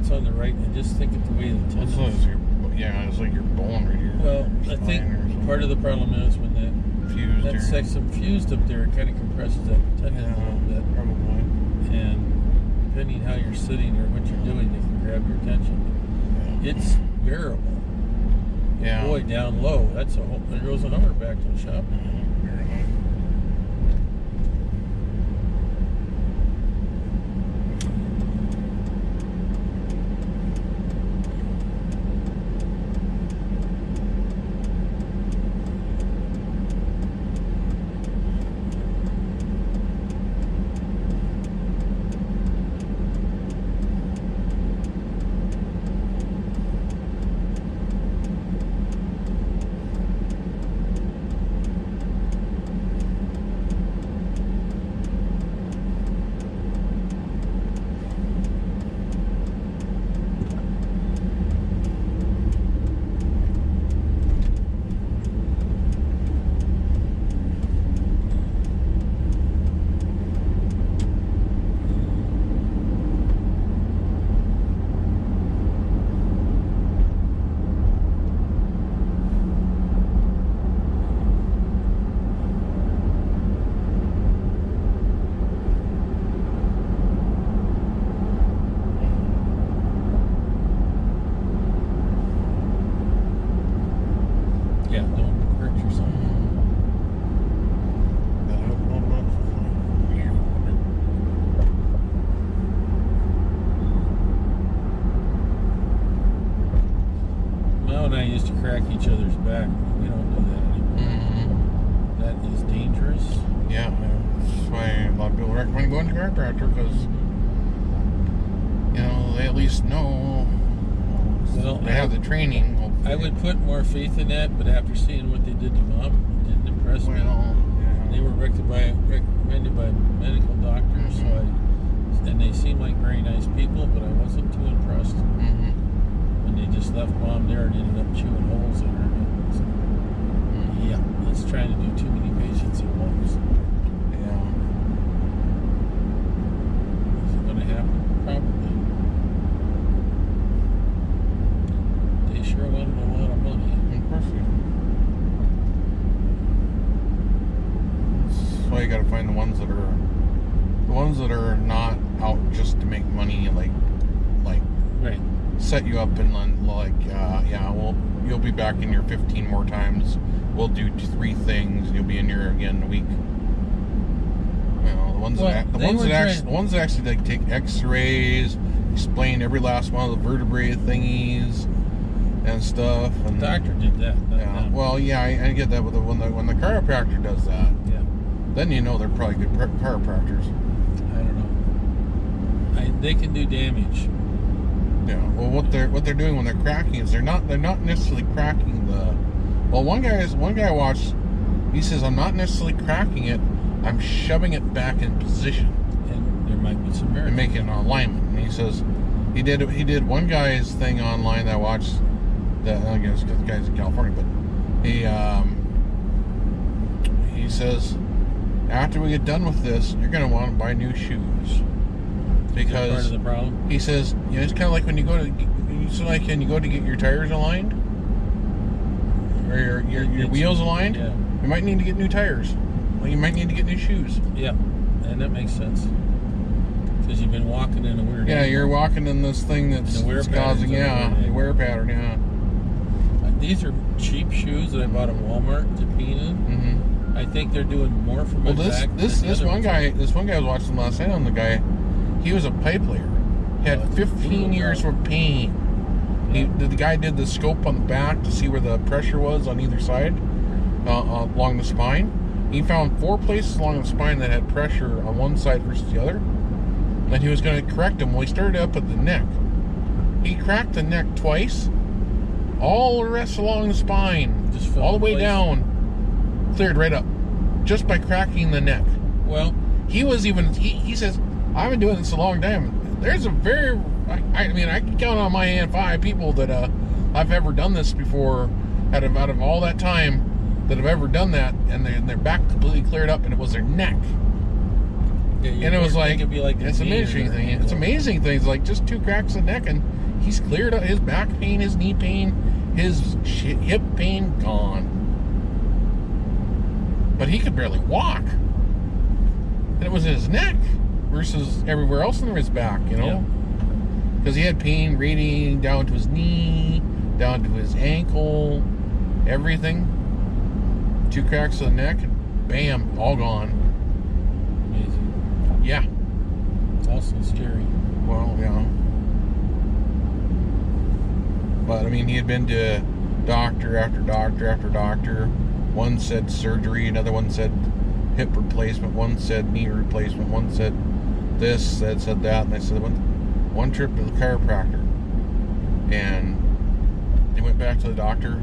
it's on the right. I just think it's the way the tendons. Yeah, it's like your bone right here. Well, I think part of the problem is when that section fused up there, it kind of compresses that tendon a little bit. Probably. And depending how you're sitting or what you're doing, they can grab your attention. Yeah. It's bearable. Yeah. Boy, down low. That's a whole. There goes a number back to the shop. Crack each other's back. We don't do that anymore. That is dangerous. Yeah, that's why a lot of people recommend going to chiropractor because they at least know they have the training. Hopefully. I would put more faith in that, but after seeing what they did to Mom, it didn't impress me. They were recommended by medical doctors, and they seemed like very nice people, but I wasn't too impressed. They just left Mom there and ended up chewing holes in her. So, yeah, it's trying to do too many patients at once. Yeah. Is it going to happen? Probably. They sure wanted a lot of money. Of course they do. That's why you got to find the ones that are not out just to make money, like right. Set you up and you'll be back in here 15 more times. We'll do 3 things. You'll be in here again in a week. The ones that actually like take X-rays, explain every last one of the vertebrae thingies and stuff. And the doctor did that. Yeah. Well, yeah, I get that, but when the chiropractor does that, then they're probably good chiropractors. I don't know. They can do damage. Yeah. Well, what they're doing when they're cracking is they're not necessarily cracking the. Well, one guy I watched. He says, "I'm not necessarily cracking it. I'm shoving it back in position." And there might be some merit. And making an alignment. And he says he did one guy's thing online that I watched. That I guess because the guy's in California, but he says after we get done with this, you're gonna want to buy new shoes. Because part of the problem? He says, it's kind of like when you go to get your tires aligned or your wheels aligned. Yeah. You might need to get new tires. Well, you might need to get new shoes. Yeah, and that makes sense because you've been walking in a weird. Yeah, you're walking in this thing that's causing a wear pattern. Yeah. These are cheap shoes that I bought at Walmart to peen in. I think they're doing more for my back. This one guy I was watching last night on the guy. He was a pipe layer. He had 15 years of pain. The guy did the scope on the back to see where the pressure was on either side along the spine. He found 4 places along the spine that had pressure on one side versus the other. And he was going to correct them. Well, he started up at the neck. He cracked the neck twice. All the rest along the spine, just all the way down, cleared right up. Just by cracking the neck. Well, he says, I've been doing this a long time. There's a I can count on my hand 5 people that I've ever done this before out of all that time that have ever done that, and their back completely cleared up, and it was their neck. And it was like, it's amazing thing. It's amazing things, like just 2 cracks in the neck, and he's cleared up. His back pain, his knee pain, his hip pain, gone. But he could barely walk. And it was in his neck versus everywhere else in his back, you know? Because he had pain radiating down to his knee, down to his ankle, everything. 2 cracks in the neck, and bam, all gone. Amazing. Yeah. It's also scary. Well, yeah. But, I mean, he had been to doctor after doctor after doctor. One said surgery, another one said hip replacement, one said knee replacement, one said this, said that, and I said one trip to the chiropractor. And they went back to the doctor,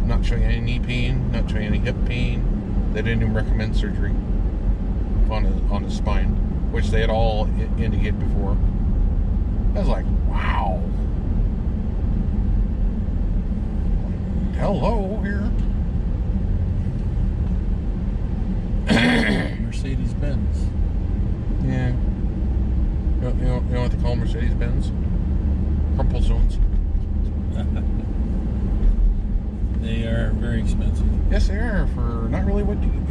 not showing any knee pain, not showing any hip pain. They didn't even recommend surgery on his spine, which they had all indicated before. I was like, wow. Hello here. Mercedes-Benz. Yeah. You know what they call Mercedes-Benz? Crumple zones. They are very expensive. Yes, they are, for not really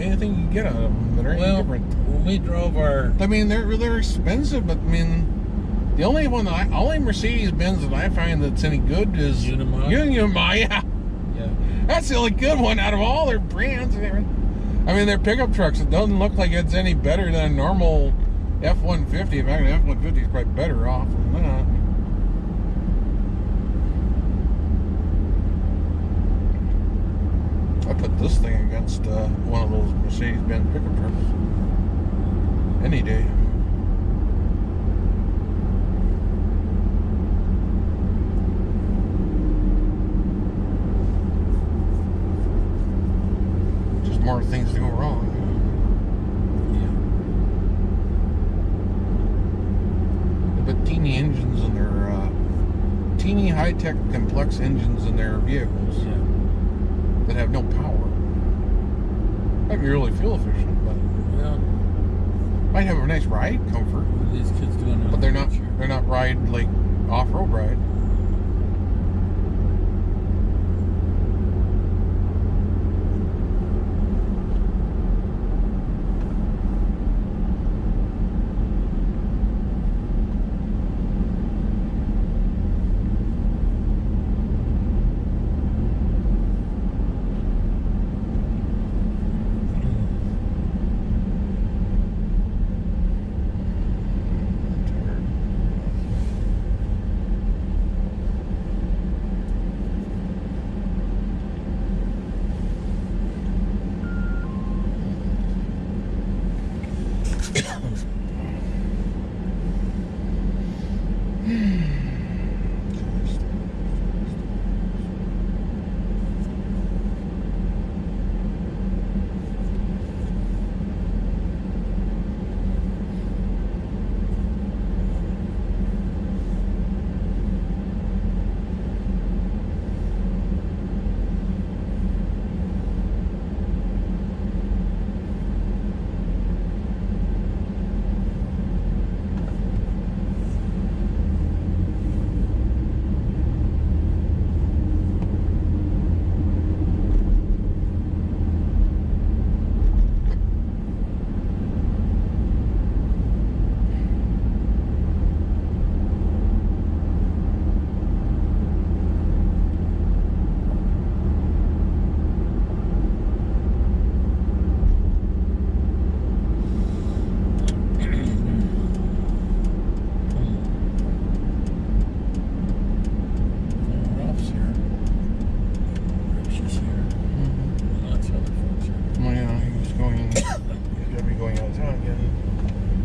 anything you can get out of them that are any different. When we drove our... I mean, they're expensive, but I mean, the only Mercedes-Benz that I find that's any good is Unimog. Yeah. That's the only good one out of all their brands. I mean, their pickup trucks, it doesn't look like it's any better than a normal F-150. In fact, an F-150 is probably better off than that. I put this thing against one of those Mercedes-Benz pickup trucks any day. Just more things to go wrong. Yeah. They put teeny engines in their teeny high-tech complex engines in their vehicles. Yeah. That have no power. Might be really fuel efficient, but might have a nice ride comfort. What are these kids doing? But they're not ride like off-road ride.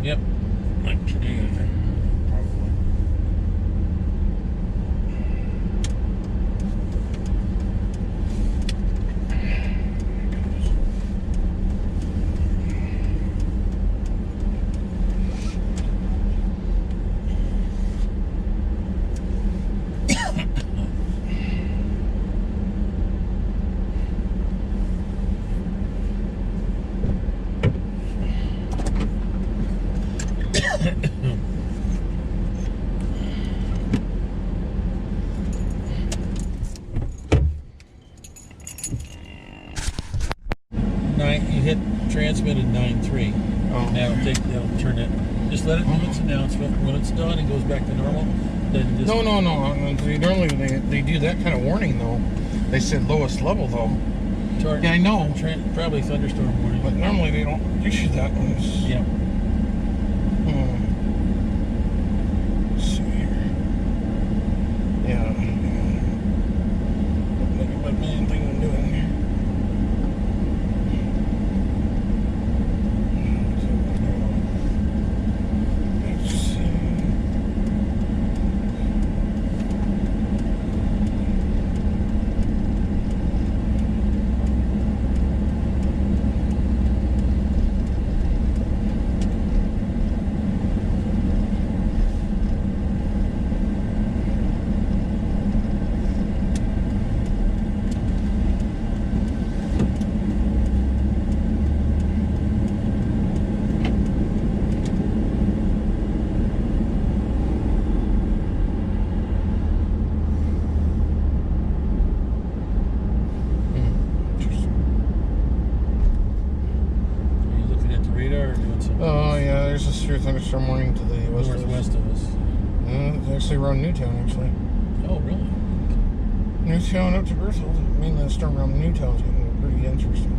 Yep. Like today, I think. Probably. that'll turn it. Just let it do its announcement. When it's done and goes back to normal, then just... No. Normally they do that kind of warning, though. They said lowest level, though. Yeah, I know. Probably thunderstorm warning. But normally they don't issue that one. Yeah. Let's see here. Yeah. Look at my main thing I'm doing here. Thunderstorm warning to the northwest of us. It's actually around Newtown, actually. Oh, really? Newtown up to Berthold. I mean, the storm around Newtown is getting pretty interesting.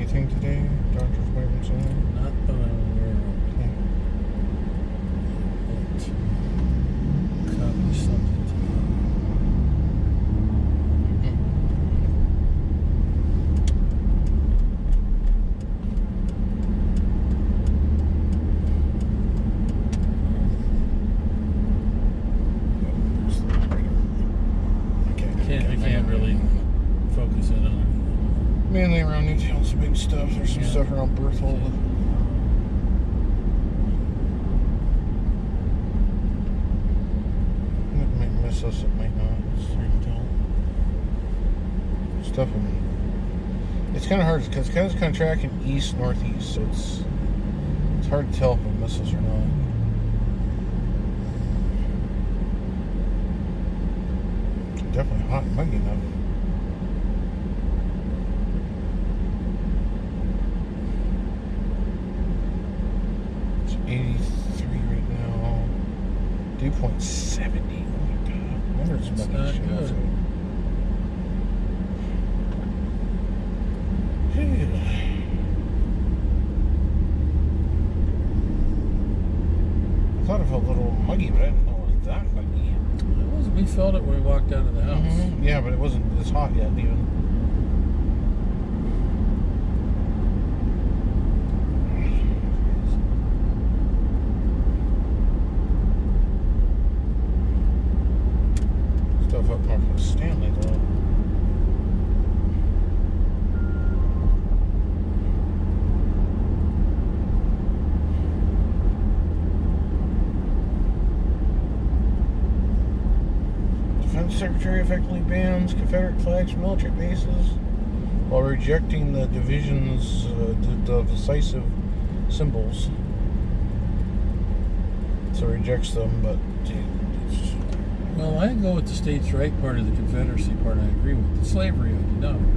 Today, doctor's appointments on? Not that I'm aware of. Okay. Copy something to I can't really focus in on it. Mainly around Newtown, some big stuff. There's some stuff around Berthold. It might miss us, it might not. It's hard to tell. Stuff it's kind of hard because it's kind of tracking east-northeast, so it's hard to tell if it misses or not. It's definitely hot and muggy enough. It's 83 right now. Dew point 70. Oh my god. I wonder if it's not good. I thought it felt a little muggy, but I didn't know it was that muggy. We felt it when we walked out of the house. Mm-hmm. Yeah, but it wasn't as hot yet, even. Stuff up north of Stanley, though. Secretary effectively bans Confederate flags from military bases while rejecting the division's the decisive symbols. So rejects them, but Well, I go with the states' right part of the Confederacy part. I agree with the slavery. I do not agree.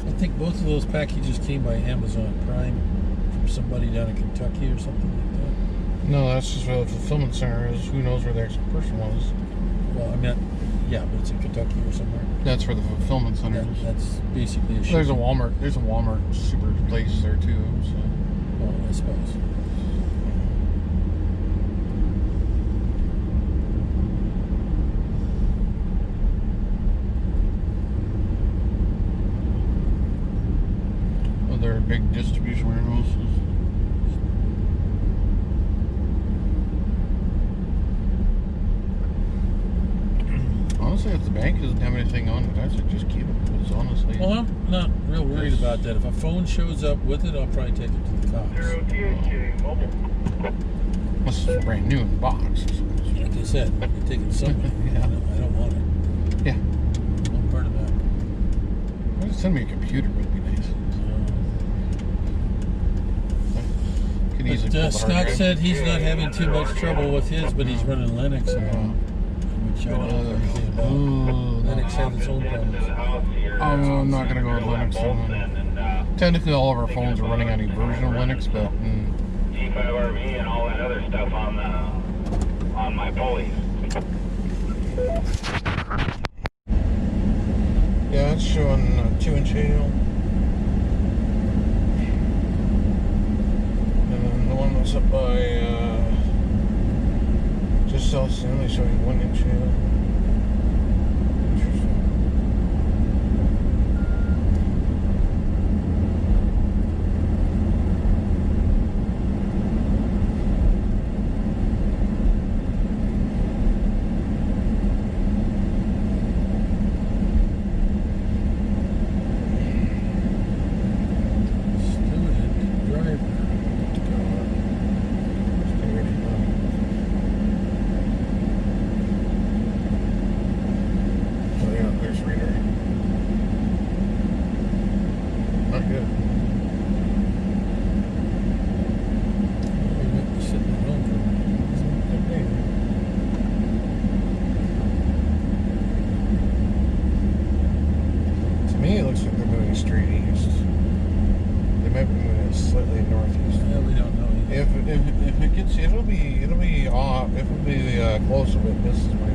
I think both of those packages came by Amazon Prime from somebody down in Kentucky or something like that. No, that's just where the fulfillment center is. Who knows where the actual person was? Well, I mean, yeah, but it's in Kentucky or somewhere. That's where the fulfillment center is. That's basically a There's a Walmart. There's a Walmart super place there too. So. Well, I suppose. They're big distribution warehouses. Honestly, if the bank doesn't have anything on it, I should just keep it. Because honestly, well, I'm not real worried about that. If a phone shows up with it, I'll probably take it to the cops. Unless it's brand new in the box. Like I said, I take it somewhere. Yeah. I don't want it. Yeah. No part of that. Just send me a computer. Would be nice. But Scott said he's not having too much trouble with his, but he's running Linux now, which I don't know anything about. Linux has its own problems. I'm not going to go with Linux. Technically, all of our phones are running on a version of Linux, but G5RV and all that other stuff on my pulleys. yeah, it's showing 2-inch hail. Up by just south Stanley, showing 1-inch hail. if it gets, it'll be off. It'll be close to it. This is my